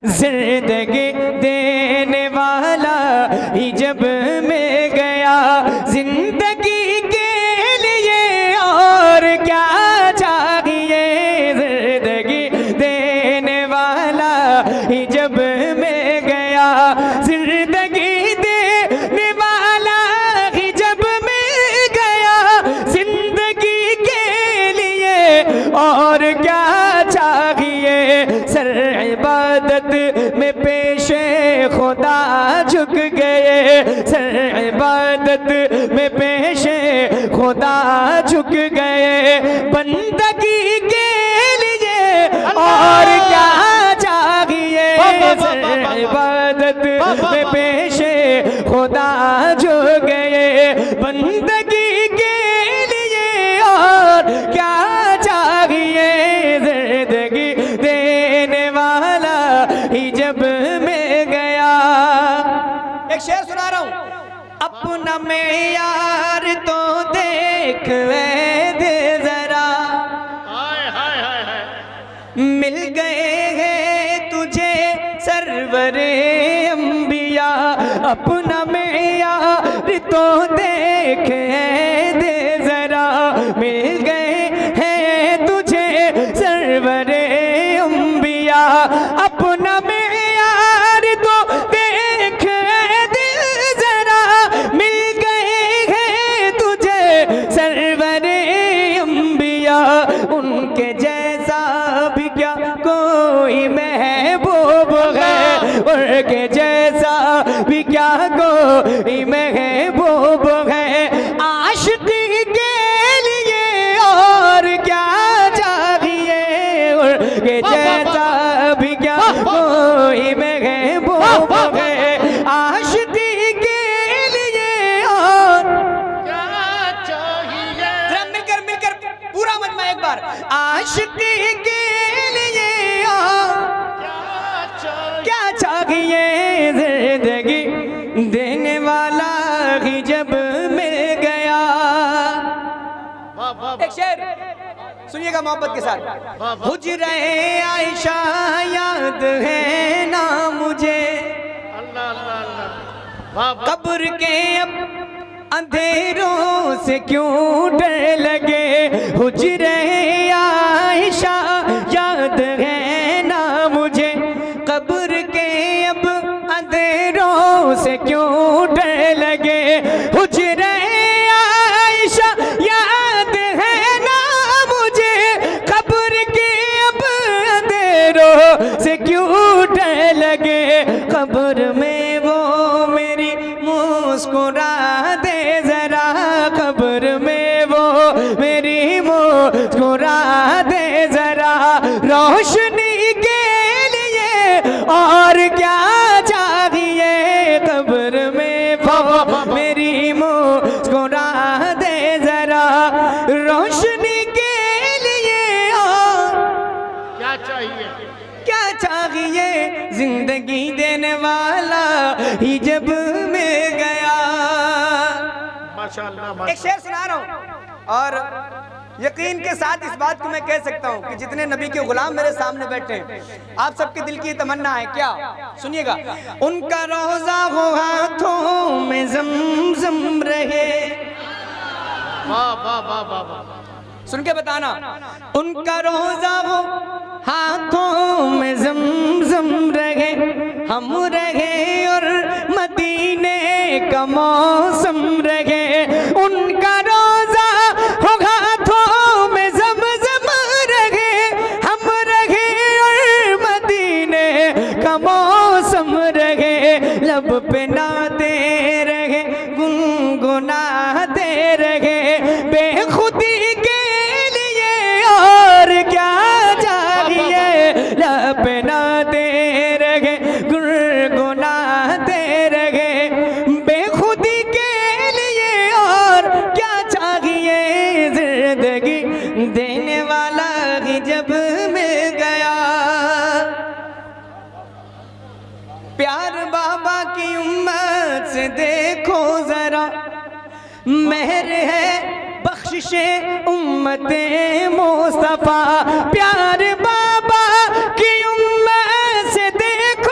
जिंदगी देने वाला ही जब मिल गया, जिंदगी के लिए और क्या चाहिए। जिंदगी देने वाला ही जब मिल गया, जिंदगी देने वाला ही जब मिल गया, जिंदगी के लिए और क्या चाहिए। सर इबादत में पेशे खुदा झुक गए, सर इबादत में पेशे खुदा झुक गए, बंदगी के लिए और क्या चाहिए। सर इबादत में पेशे खुदा झुक गए, बंदगी के लिए और क्या चाहिए। जिंदगी देने वाला ही जब मिल गया। एक शेर सुना रहा हूं। अपना मेयार तो देख दे जरा, मिल गए हैं तुझे सरवरे अंबिया। अपना मेयार तो देख दे जरा, मिल गए हैं तुझे सरवरे अंबिया। अपना मेयार तो देख दे जरा, मिल गए हैं तुझे सरवरे अंबिया। उनके जैसा भी क्या कोई महबूब है, उनके जैसा भी क्या कोई महबूब है। आशिकी के लिए और क्या चाहिए, उनके जैसा भी क्या कोई महबूब है। आशिकी के लिए और क्या चाहिए। जरा मिलकर मिलकर पूरा मजमा एक बार। आशिकी के लिए और क्या चाहिए। जिंदगी देने वाला ही जब मिल गया। एक शेर सुनिएगा मोहब्बत के साथ। हुजरे आयशा याद है ना मुझे, कब्र के अब अंधेरों से क्यों डर लगे। हुजरे आयशा याद है ना मुझे, कब्र के अब अंधेरों से क्यों डर लगे। हुजरे आयशा याद है ना मुझे, कब्र के अब अंधेरों से क्यों डर लगे। कब्र में वो मेरी मुस्कुरा दे जरा, कब्र में वो मेरी मुस्कुरा दे जरा। रोशनी के लिए और क्या चाहिए। कब्र में वो मेरी मुस्कुरा दे जरा, रोशनी के लिए और क्या चाहिए। क्या चाहिए। जिंदगी देने वाला ही जब मिल गया। माशाअल्लाह। एक शेर सुना रहा हूं और यकीन के साथ इस बात को मैं कह सकता हूं कि जितने नबी के गुलाम मेरे सामने बैठे हैं, आप सबके दिल की तमन्ना है क्या। सुनिएगा। उनका रोजा हो हाथों में ज़मज़म रहे। वाह वाह वाह वाह। सुन के बताना। उनका रोजा हो हाथों में ज़मज़म रहे, हम रहे और मदीने का मौसम रहे। उनका रोजा हो हाथों में ज़मज़म रहे, हम रहे और मदीने का मौसम रहे। लब पे नाते रहे, गुनगुनाते रहे, बेखुदी के लिए और क्या चाहिए। लब पे नाते रहे, गुनगुनाते रहे, बेखुदी के लिए और क्या चाहिए। जिंदगी देने वाला ही जब मिल गया। प्यार बाबा की उम्मत से देखो जरा, मेहर है बख्शिशे उम्मते मुस्तफा। प्यार बाबा की उम्मत से देखो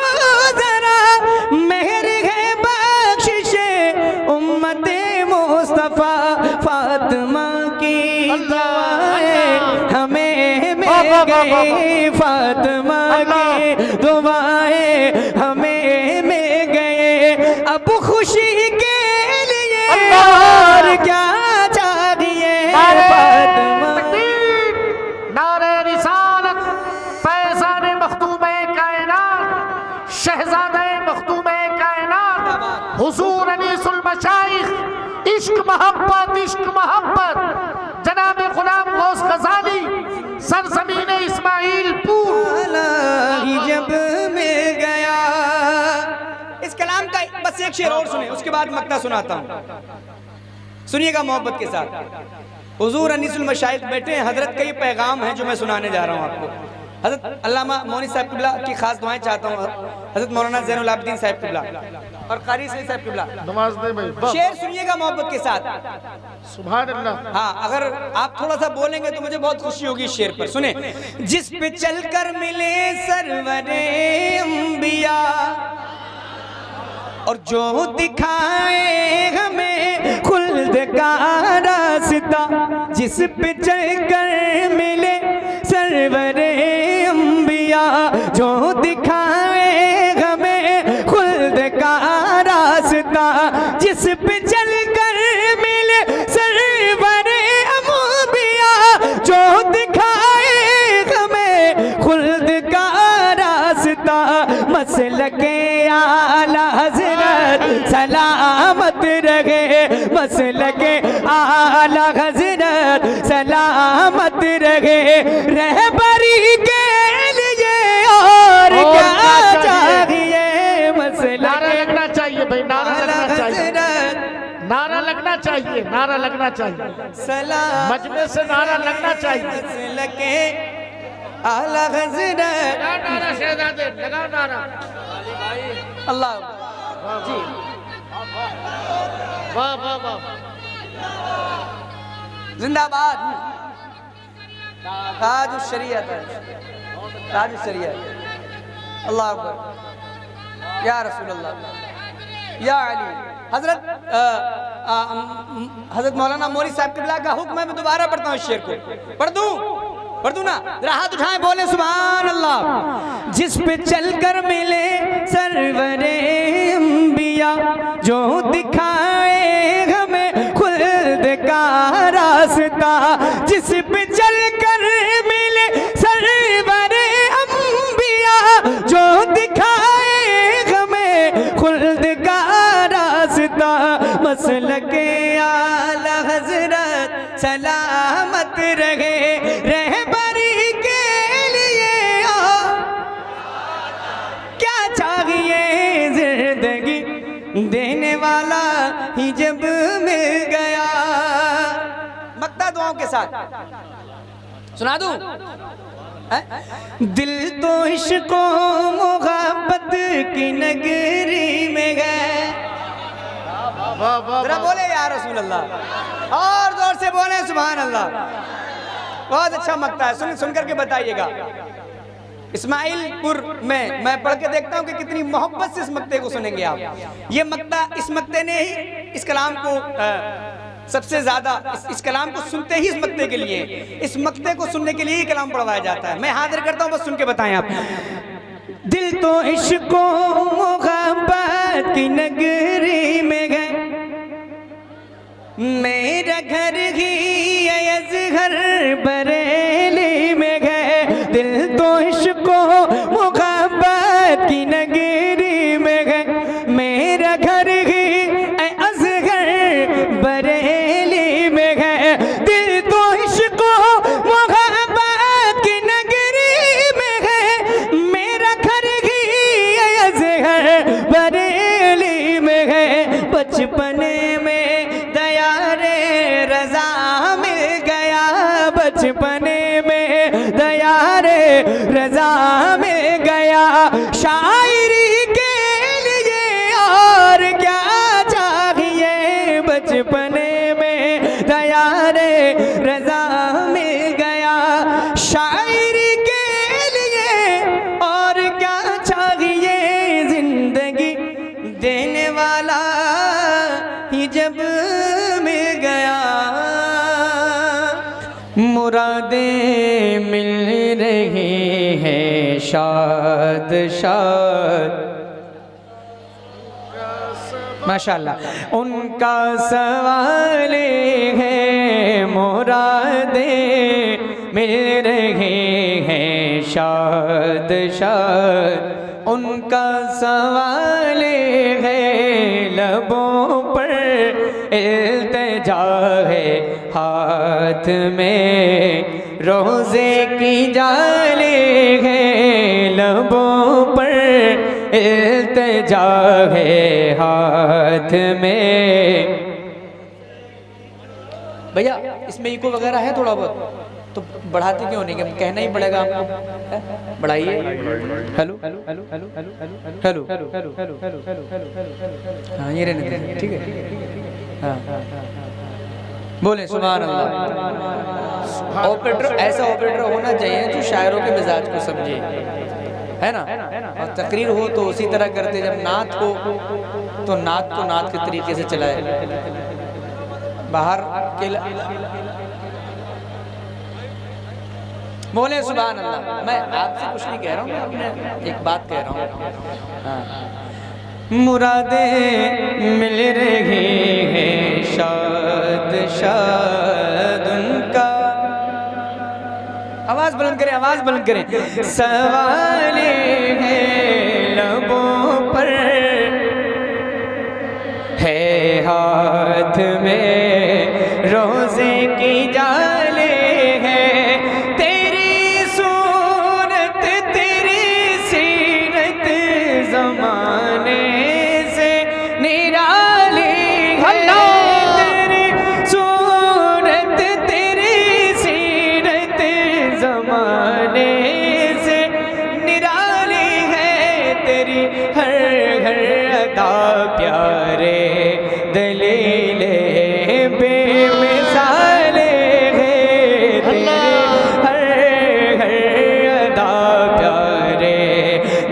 इश्क मोहब्बत जनाब गुलाम गौस गजाली सरजमीन इस्माइल पूर जब मिल गया। इस कलाम का बस एक शेर और सुने, उसके बाद मक्ता सुनाता हूँ, सुनिएगा मोहब्बत के साथ। हुजूर अनीसुल मशाइख बैठे हैं, हजरत का ये पैगाम है जो मैं सुनाने जा रहा हूँ आपको। हजरत अल्लामा मोनी साहब किबला की खास दुआएं चाहता हूँ, हजरत मौलाना ज़ैनुल आबिदीन साहब किबला और कारी सईद साहब किबला, नमाज दे भाई। शेर सुनिएगा मोहब्बत के साथ। सुभान अल्लाह। हाँ, अगर आप थोड़ा सा बोलेंगे तो मुझे बहुत खुशी होगी इस शेर पर। सुने। जिस पे चलकर मिले सरवरे अंबिया और जो दिखाए हमें खुल्द का रास्ता, जिस पे चलकर मिले सरवरे अंबिया जो दिखाए हमें खुल्द का रास्ता, जिस पे चलकर मिले सरवरे अंबिया जो दिखाए हमें खुल्द का रास्ता, मसलके आला हज़रत सलामत रहे, मसलके आला हज़रत सलामत रहे, रहबरी के लिए और क्या चाहिए, नारा लगना चाहिए भाई, नारा लगना चाहिए, हज़रत नारा लगना चाहिए, नारा लगना चाहिए, सलाम मजमे से नारा लगना चाहिए। मसलके आला हज़रत, नारा शहजादे लगाओ नारा। अल्लाह जी, वाह वाह वाह, जिंदाबाद। ताज शरीयत है, ताज शरीयत। अल्लाह अकबर, या रसूल अल्लाह, या अली। हजरत मौलाना मोरी साहब किबला का हुक्म है, मैं दोबारा पढ़ता हूँ इस शेर को। पढ़ दूं ना, जरा हाथ उठाएं, बोले सुभान अल्लाह। जिस पे चलकर मिले सरवरे अंबिया जो दिखाए हमें खुल्द का रास्ता, जिस पे चलकर मिले सरवरे अंबिया जो दिखाए हमें खुल्द का रास्ता, मसलके आला हज़रत सलामत रहे, रहबरी के लिए क्या चाहिए, जिंदगी देने वाला ही जब मिल गया। मक्ता दुआओं के साथ सुना दूं। दिल तो इश्क़ो मोहब्बत की नगरी में गए, जरा बोले या रसूल अल्लाह, और जोर से बोले सुभान अल्लाह। बहुत अच्छा मक्ता है, सुन करके बताइएगा। इस्माइलपुर में मैं पढ़ के देखता हूँ कि कितनी मोहब्बत से इस मक्ते को सुनेंगे आप। ये मक्ता, इस मक्ते ने ही इस कलाम को सबसे ज्यादा, इस कलाम को सुनते ही इस मक्ते के लिए, इस मक्ते को सुनने के लिए ही कलाम पढ़वाया जाता है। मैं हाजिर करता हूँ, बस सुन के बताएं आप। दिल तो इश्क़ो मोहब्बत की नगरी में गए, मेरा घर ही अज़हर बरेली में गए। दिल तो इश्क़ो मोहब्बत की नगरी में गए, मेरा घर ही अज़हर बरेली में गए। दिल तो इश्क़ो मोहब्बत की नगरी में गए, मेरा घर ही अज़हर बरेली में गए। बचपने में रज़ा मिल गया, बचपने में दया रे रज़ा मिल गया। शायरी के लिए और क्या चाहिए, बचपने में दया रे रज़ा मिल गया। शायरी के लिए और क्या चाहिए, जिंदगी देने वाला ही जब मिल गया। मुरादें मिल रही हैं शाद शाद, माशाअल्लाह। उनका सवाल है, मुरादें मिल रही हैं शाद शाद, उनका सवाल है, लबों पर हाथ में रोज़े की जाले है, लबों पर इल्तिजा है हाथ में। भैया इसमें इको वगैरह है थोड़ा बहुत, तो बढ़ाते क्यों नहीं, कहना ही पड़ेगा आपको, बढ़ाइए। Hello hello hello hello hello hello hello hello hello, हाँ ये रहने दीजिए, ठीक है, हाँ बोले सुभान अल्लाह। ऑपरेटर ऐसा ऑपरेटर होना चाहिए जो शायरों के मिजाज को समझे, है ना, और तकरीर हो तो उसी तरह करते, जब नात हो तो नात को नात के तरीके से चलाए। बाहर के बोले सुभान अल्लाह। मैं आपसे कुछ नहीं कह रहा हूँ, मैं अपने एक बात कह रहा हूँ। हाँ। मुरादें मिल रही हैं शाद शाद उनका, आवाज बुलंद करें, आवाज बुलंद करें। सवाले हैं लबों पर है हाथ में रोज़े की जाले है, तेरी सूरत तेरी सीरत ज़माने से निराली है, तेरी सूरत तेरी सीरत ज़माने से निराली है, तेरी हर हर अदा प्यारे दलीले बेमिसाले हैं, तेरे हर हर अदा प्यारे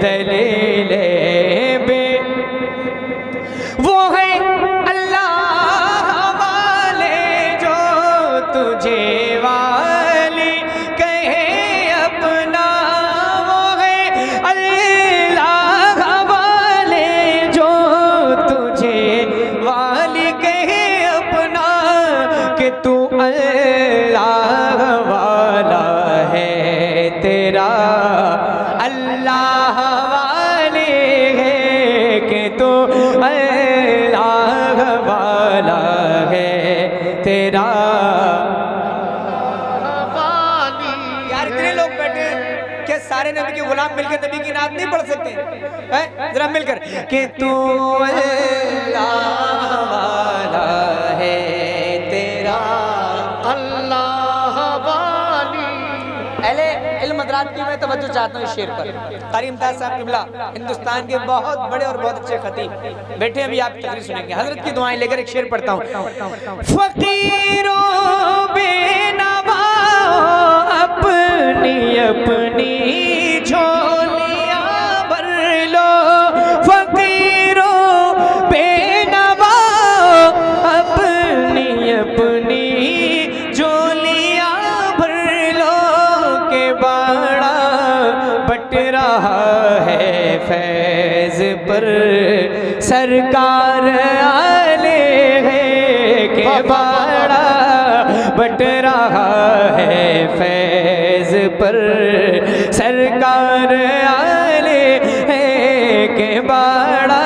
दलीले बे। वो है अल्लाह वाले जो तुझे वाली कहे अपना, वो है अल्लाह वाले जो तुझे वाली कहे अपना, कि तू अल्लाह वाला है तेरा अल्लाह वाले है, कि तू अल्लाह वाला है तेरा। यार इतने लोग बैठे, क्या सारे नबी के गुलाम मिलकर नबी की नात नहीं पढ़ सकते हैं? जरा मिलकर, कि तू अल्लाह वाला है तेरा अल्लाह वाली। अहले इल्म हज़रात की मैं तवज्जो चाहता हूँ इस शेर पर। कारी इम्तियाज़ साहब किबला हिंदुस्तान के बहुत बड़े और बहुत अच्छे खतीब बैठे, अभी आप तकरीर सुनेंगे। हजरत की दुआएं लेकर एक शेर पढ़ता हूँ। फकीरों बेनवा अपनी अपनी झोलियां भर लो, फकीरों बेनवा अपनी अपनी झोलियां भर लो, के बाड़ा बट रहा है फैज पर सरकार आले है, के बाड़ा बट रहा है फैज पर सरकार आले है, के बाड़ा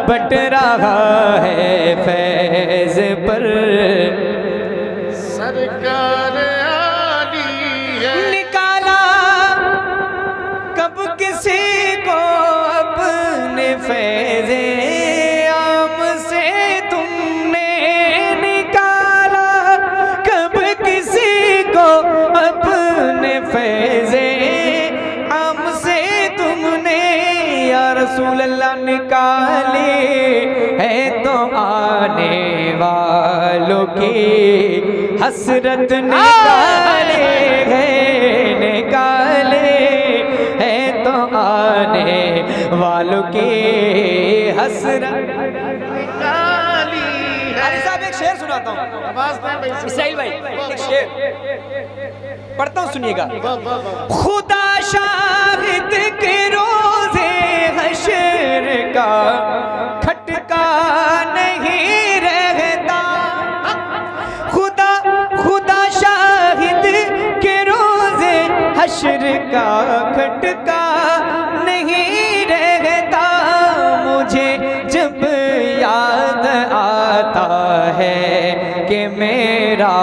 बट रहा है फैज पर सरकार आली है। निकाला कब किसी को अपने फैज़े आम से तुमने, निकाला कब किसी को अपने फैज़े आम से तुमने, या रसूल अल्लाह निकाले है तो आने वालों की हसरत निकाले है, निकाले है तो आने वालों की हसरत निकाली है। अरे साहब एक शेर सुनाता हूँ, आवाज नहीं इस्राइल भाई एक शेर पढ़ता हूँ, सुनिएगा। खुदा शाहिद के रोज़े हशर का खटका नहीं रहता, खुदा खुदा शाहिद के रोज़े हशर का खटका नहीं रहता, मुझे जब याद आता है कि मेरा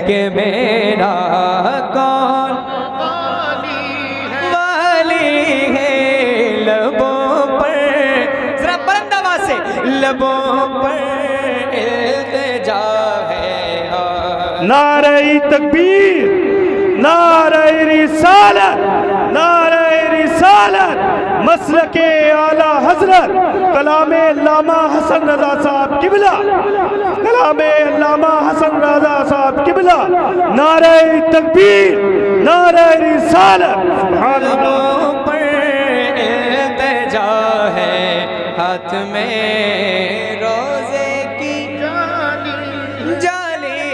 कि मेरा कौन वाली है। लबों पर जरा बुलंद आवाज से, लबों पर इल्तिजा है। नारे तकबीर, नारे रिसालत, नारे रिसालत, मसलके आला हजरत कलामे अल्लामा हसन रजा साहब किबला, कलामे अल्लामा हसन रजा साहब किबला। नारे तकबीर, नारे रिसालत। लबों पर इल्तिजा है, हाथ में रोजे की जाली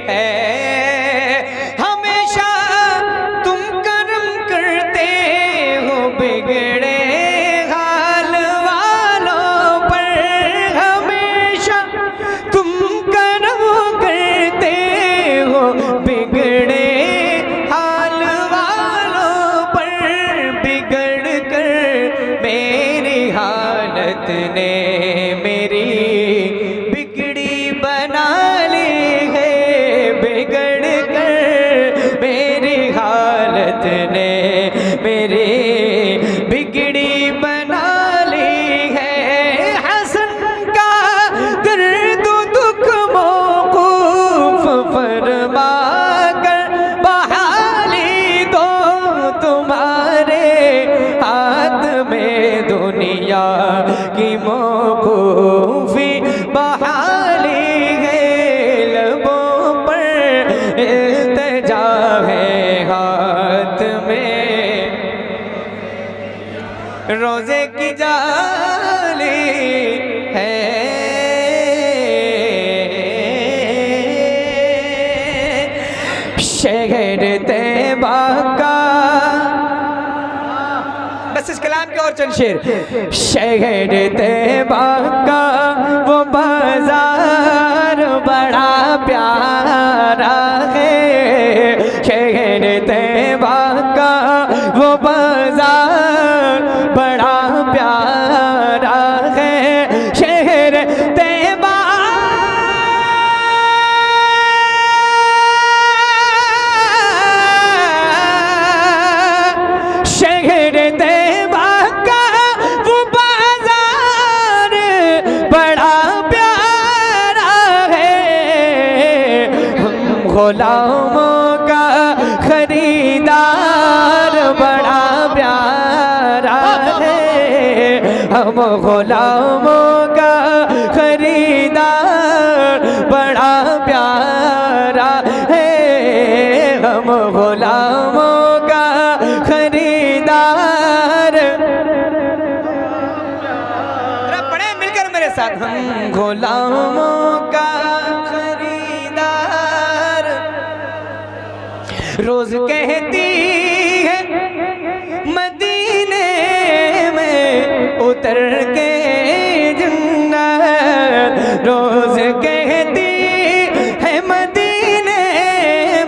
है। हमेशा तुम करम करते हो बिगड़े हाल वालों पर। हमेशा तुम करम करते हो बिगड़े हाल वालों पर। बिगड़ कर मेरी हालत ने मेरी बिगड़ी बना ली है। बिगड़ कर मेरी हालत ने मेरी बिगड़ी बना ली है। हसन का दर्द दुख मौकूफ फरमा कर बहाली दो। तुम्हारे हाथ में दुनिया की मौकूफी बहाली है। लबों पर इल्तिजा है, हाथ में रोजे की जाली है। शहर तैबा का, बस इस कलाम के और चंद शेर। शहर तैबा का वो बाजार बड़ा प्यारा है। शहर तैबा का वो बाजार बड़ा प्यारा है। शहर तैबा शहर तैबा का वो बाजार बड़ा प्यारा है। हम गुलामों का खरीदार बड़ा प्यारा है। हम गुलामों का खरीदार बड़ा प्यारा है। हम गुलामों का खरीदार। पढ़े मिलकर मेरे साथ, हम गुलामों का खरीदार। रोज कहती है मदीने में उतर के जन्नत। रोज कहती है मदीने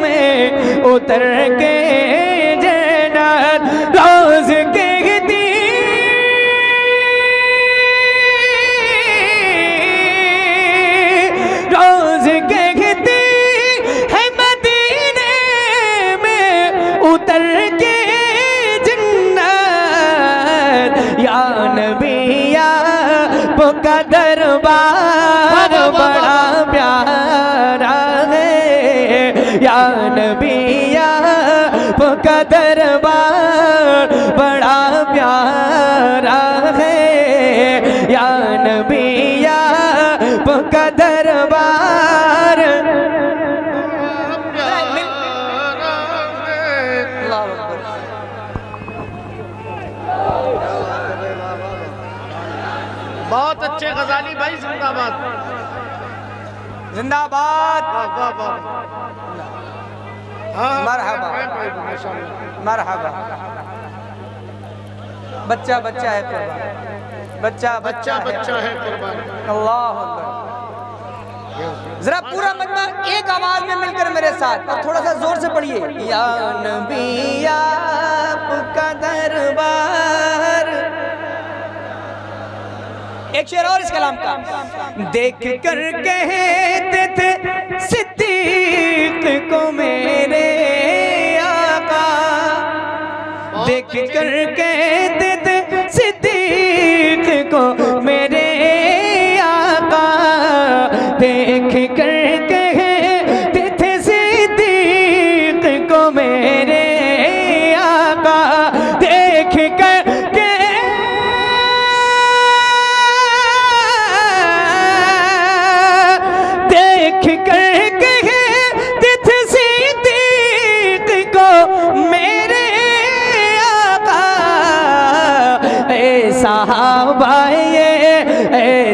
में उतर के जन्नत। रोज कहती रोज कहती है मदीने में उतर के जन्नत। या नबी आपका दरबार बड़ा प्यारा है। या नबी आपका दरबार बड़ा प्यारा है। या नबी आपका दरबार। बहुत अच्छे गजाली भाई, जिंदाबाद जिंदाबाद। मरहबा मरहबा। बच्चा बच्चा है कुर्बान, बच्चा बच्चा बच्चा है कुर्बान। अल्लाह अकबर। जरा पूरा मजमा एक आवाज में मिलकर मेरे साथ और थोड़ा सा जोर से पढ़िए। या नबी आपका दरबार। एक शेर और इस कलाम का। देख कर कहते थे सिद्दीक कर कहते थे सिद्दीक को मेरे आका, देख कर कहते थे सिद्दीक को मेरे आका, देख कर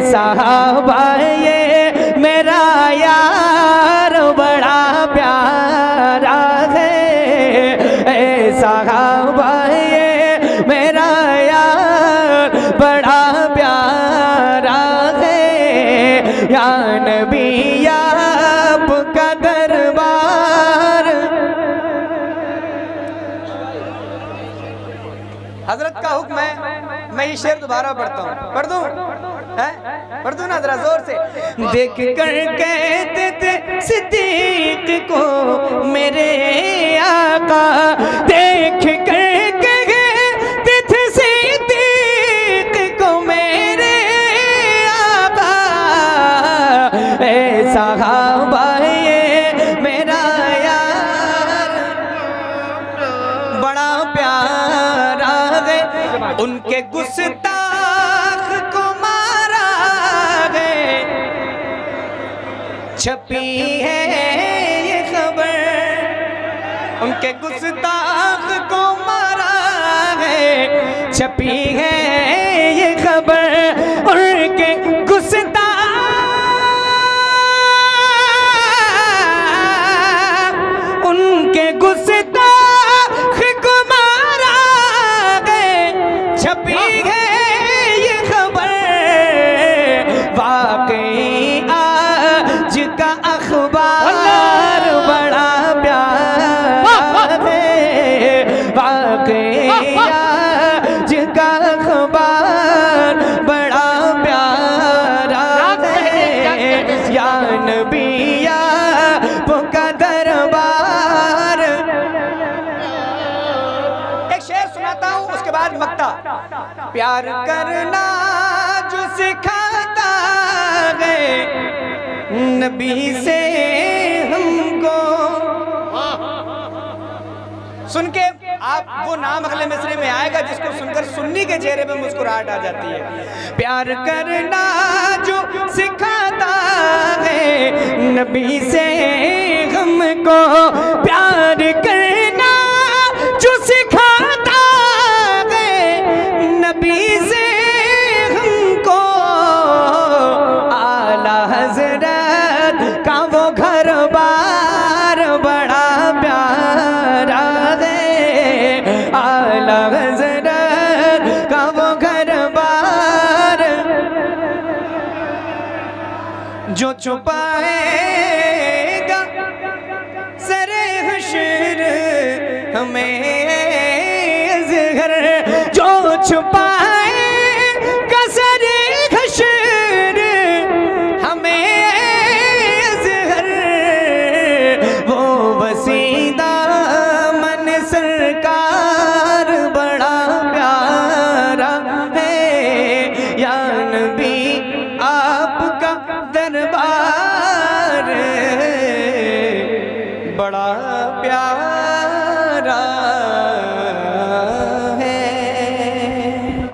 साहबा ये मेरा यार बड़ा प्यारा है, साहबा ये मेरा यार बड़ा प्यारा है, या नबी आपका दरबार। हजरत का हुक्म है, मैं ये शेर दोबारा पढ़ता हूँ, पढ़ दूँ? पढ़ दूँ ना जरा जोर से। देख कर कहते थे सिद्दीक को मेरे आका, देख कर कहते थे सिद्दीक को मेरे आका, ऐ साहबा ये मेरा यार बड़ा प्यारा है, उनके गुस्ताख को मारा है, छपी है ये खबर, उनके गुस्ताख को मारा है, छपी है ये खबर, उनके गुस्ताख, उनके गुस्ताख को मारा है, छपी है ये खबर, वाकई आज का अखबार बड़ा प्यारा है, वाकई आज का अखबार बड़ा प्यारा है, या नबी आपका दरबार। एक शेर सुनाता हूँ, उसके बाद मक्ता। प्यार करना जो सिखाता है नबी से हमको, सुन के आप वो नाम अगले मिसरे में आएगा जिसको सुनकर सुन्नी के चेहरे पे मुस्कुराहट आ जाती है। प्यार करना जो सिखाता है नबी से हमको, प्यार करना जो सिखाता है नबी से हमको, आला हजरत का वो घर बार बड़ा प्यारा है, आला हजरत का वो घर बार, जो छुपाएगा सरे हश्र हमें अज़हर, जो छुपा